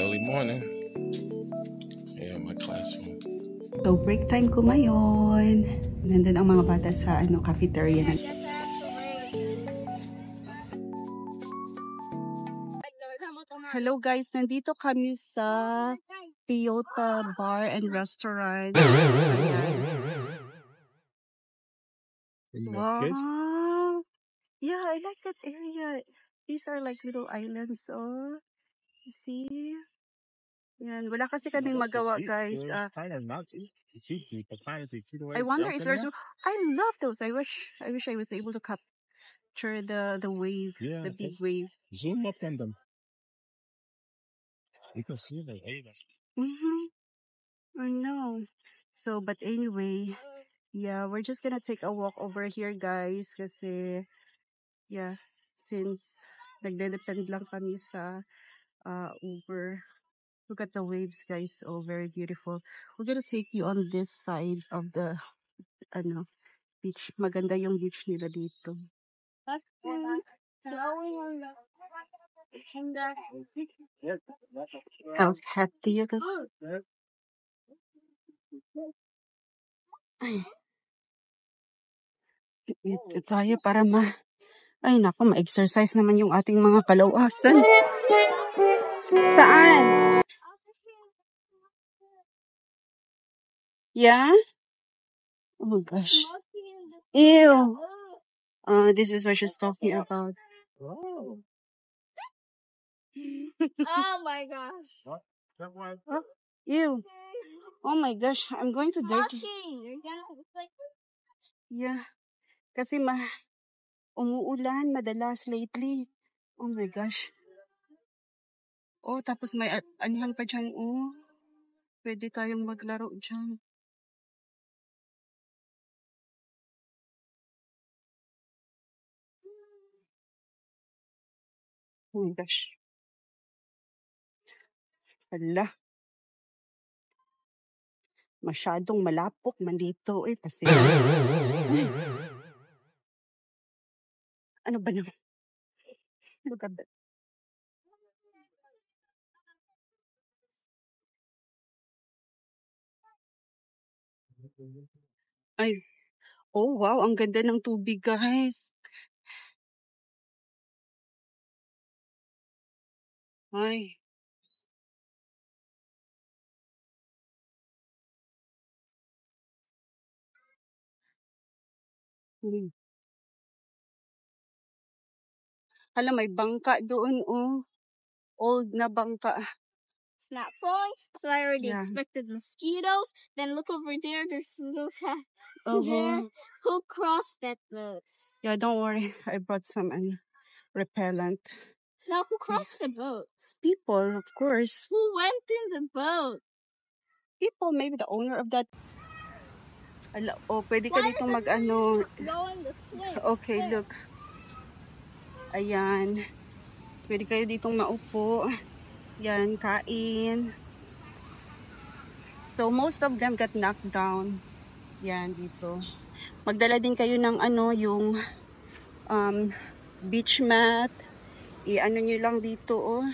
early morning. Yeah, my classroom. So, break time ko ngayon. Nandun ang mga bata sa cafeteria. Hello guys, nandito kami sa Toyota Bar and Restaurant. Wow! Yeah, I like that area. These are like little islands, oh. You see? Yan. Wala kasi kaming magawa, guys. I wonder if there's... I love those. I wish I was able to capture the wave, the big wave. Zoom up on them. You can see the waves. I know. So, but anyway, yeah, we're just gonna take a walk over here, guys. Kasi, yeah, since nagde-depend lang kami sa Uber. Look at the waves, guys. Oh, very beautiful. We're gonna take you on this side of the beach. Maganda yung beach nila dito. I'll have to go. Ay. Ito tayo para ay nako, ma-exercise naman yung ating mga kalawasan. Saan? Yeah? Oh my gosh. Ew. This is what she's talking about. Oh my gosh. Oh, ew. Oh my gosh, I'm going to dirty. Yeah. Kasi umuulan madalas lately. Oh my gosh. Oh, tapos may anihan pa dyan. Oh, pwede tayong maglaro dyan. Oh my gosh. Hala. Masyadong malapok man dito. Kasi... Ano ba naman? Look at that. Ay. Oh, wow. Ang ganda ng tubig, guys. Ay. Hala, may bangka doon, oh. Old na bangka. It's not flowing, so I already expected mosquitoes. Then look over there, there's a little cat there. Who crossed that boat? Yeah, don't worry. I brought some repellent. No, who crossed the boat? People, of course. Who went in the boat? People, maybe the owner of that. Oh, pwede ka dito mag-ano. Okay, look. Ayan. Pwede kayo ditong maupo. Yan, kain. So, most of them got knocked down. Yan, dito. Magdala din kayo ng yung beach mat. I-ano nyo lang dito, oh.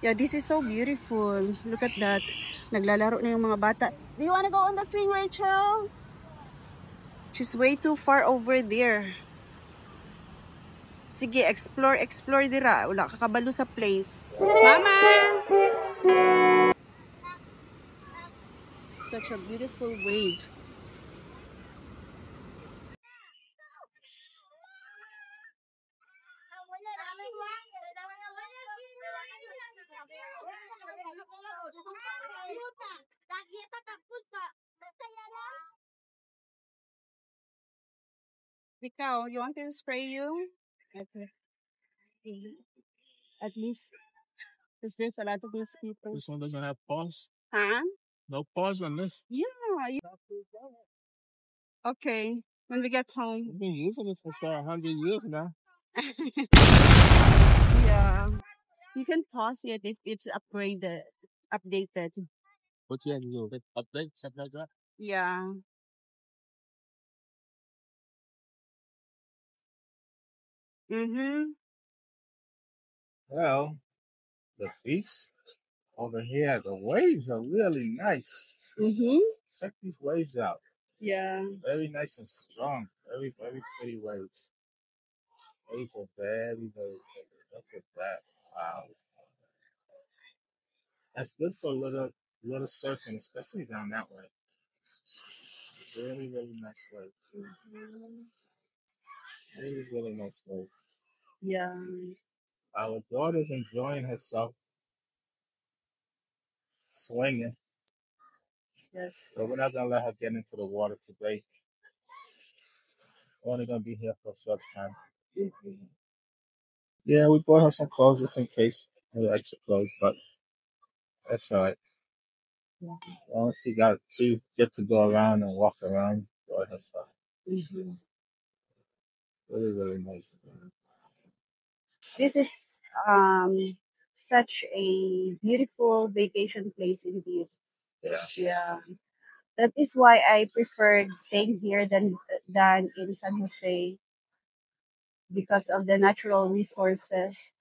Yeah, this is so beautiful. Look at that. Naglalaro na yung mga bata. Do you wanna go on the swing, Rachel? She's way too far over there. Sige, explore dira. Wala kakabalo sa place. Mama! Such a beautiful wave. Ikaw, you want to spray you? Okay. At least, because there's a lot of mosquitoes. This one doesn't have pause. Huh? No pause on this. Yeah. Okay. When we get home. I've been using this for 100 years now. Yeah. You can pause it if it's updated. What you have to do? Update, something like that? Yeah. Well, the beach over here, the waves are really nice. Mm-hmm. Check these waves out. Yeah. Very nice and strong. Very, very pretty waves. Waves are very, very pretty. Look at that. Wow. That's good for little surfing, especially down that way. Really, really nice waves. Really, really nice waves. Yeah. Our daughter's enjoying herself swinging. Yes. So we're not gonna let her get into the water today. We're only gonna be here for a short time. Mm-hmm. Yeah, we bought her some clothes just in case. A little extra clothes, but that's all right. Yeah. Once she get to go around and walk around, enjoy herself. Mm-hmm. Really, really nice. This is such a beautiful vacation place indeed. Yeah. Yeah. That is why I preferred staying here than in San Jose because of the natural resources.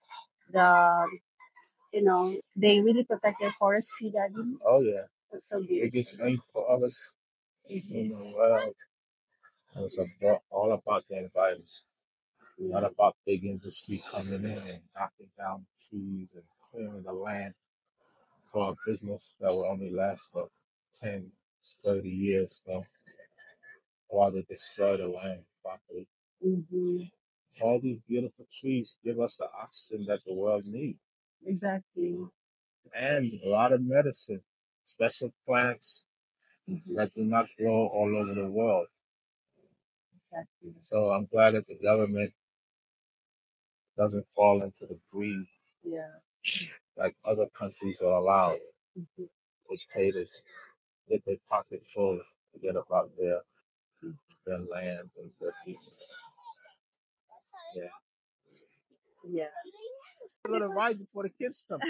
The they really protect their forestry, Daddy. Oh yeah. That's so beautiful. Biggest rainforest in the world. It's all about the environment. Not about big industry coming in and knocking down trees and clearing the land for a business that will only last for 10, 30 years. So while they destroy the land properly. Mm-hmm. All these beautiful trees give us the oxygen that the world needs. Exactly. And a lot of medicine, special plants Mm-hmm. that do not grow all over the world. Exactly. So I'm glad that the government doesn't fall into the greed Yeah. like other countries are allowed. Mm-hmm. Dictators get their pocket full, forget about their land and their people. Yeah. Yeah. We're gonna ride before the kids come.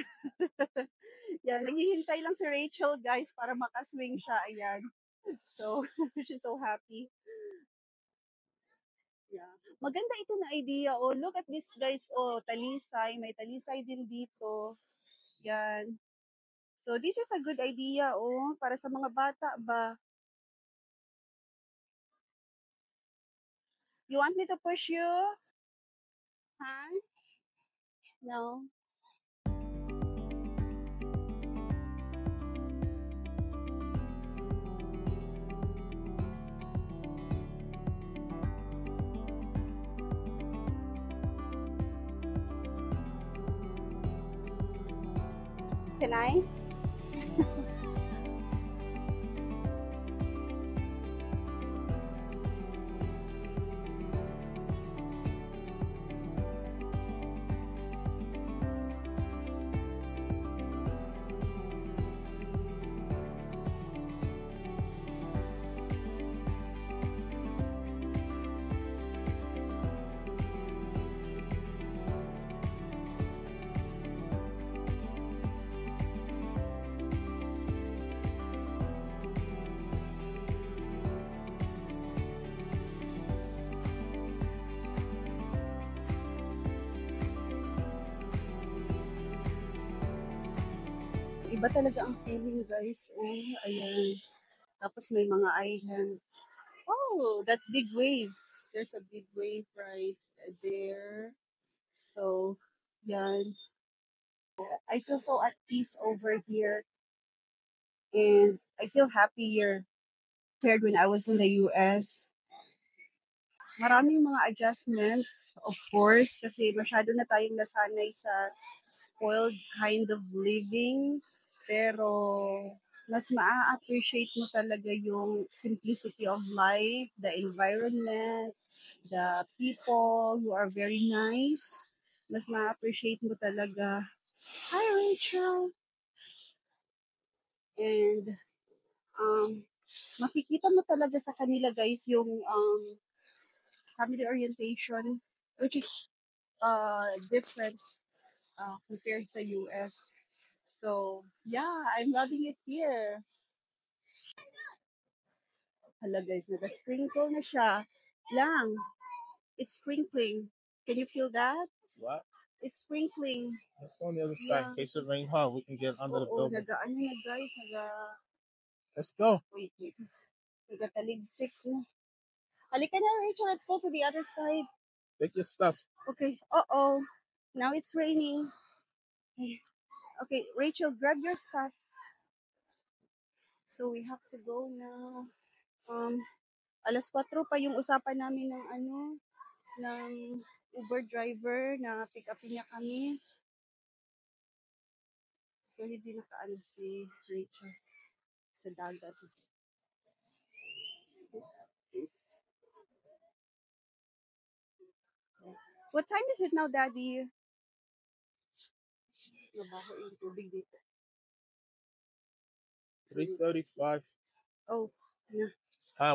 Yeah, naghihintay lang si Rachel, guys, para makaswing siya. Ayan. So, she's so happy. Yeah. Maganda ito na idea. Oh, look at this, guys. Oh, talisay. May talisay din dito. Yan. So, this is a good idea, oh, para sa mga bata ba. You want me to push you? Huh? No. Can I? Iba talaga ang feeling, guys. Oh, ayan. Tapos may mga island. Oh, that big wave. There's a big wave right there. So, yan. I feel so at peace over here. And I feel happier compared when I was in the US. Maraming mga adjustments, of course, kasi masyado na tayong nasanay sa spoiled kind of living. Pero, mas maa-appreciate mo talaga yung simplicity of life, the environment, the people who are very nice. Mas ma-appreciate mo talaga. Hi, Rachel! And, makikita mo talaga sa kanila, guys, yung family orientation, which is different compared sa US. So, yeah, I'm loving it here. Hala guys, nag-sprinkle na siya. Lang, it's sprinkling. Can you feel that? What? It's sprinkling. Let's go on the other side. In case it rain hard, we can get under the building. Ano na guys, Let's go. wait. Nagataligsik na. Halika na, Rachel. Let's go to the other side. Take your stuff. Okay. Now it's raining. Okay, Rachel, grab your stuff. So we have to go now. 4:00 pa yung usapan namin ng Uber driver na pick upin niya kami. So hindi nakaano si Rachel sa dagat. What time is it now, Daddy? Mabaho yung tubig dito. 3:35. Oh, yeah.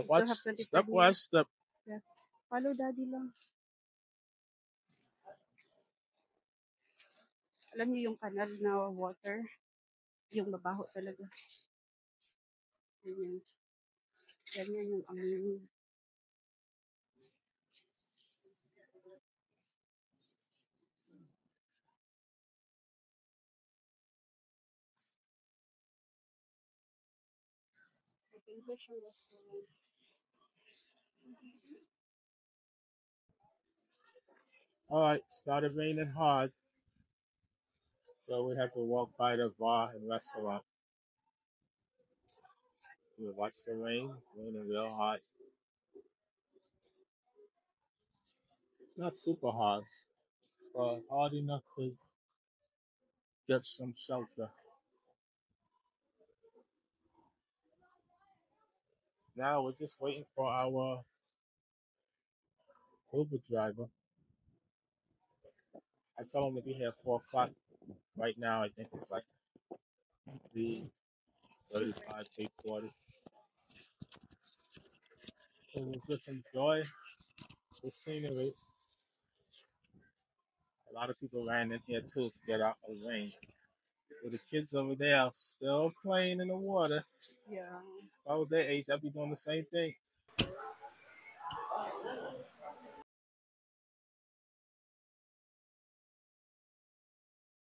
Watch step by step. Yeah. Follow Daddy lang. Alam niyo yung kanal na water, yung mabaho talaga. Ganyan yung amoy. All right, started raining hard, so we have to walk by the bar and restaurant. We watch the rain, raining real hard. Not super hard, but hard enough to get some shelter. Now we're just waiting for our Uber driver. I told him to be here at 4:00. Right now, I think it's like 3:35, 3:40. So we'll just enjoy the scenery. A lot of people ran in here too to get out of the rain. But the kids over there are still playing in the water. Yeah. If I was their age, I'd be doing the same thing.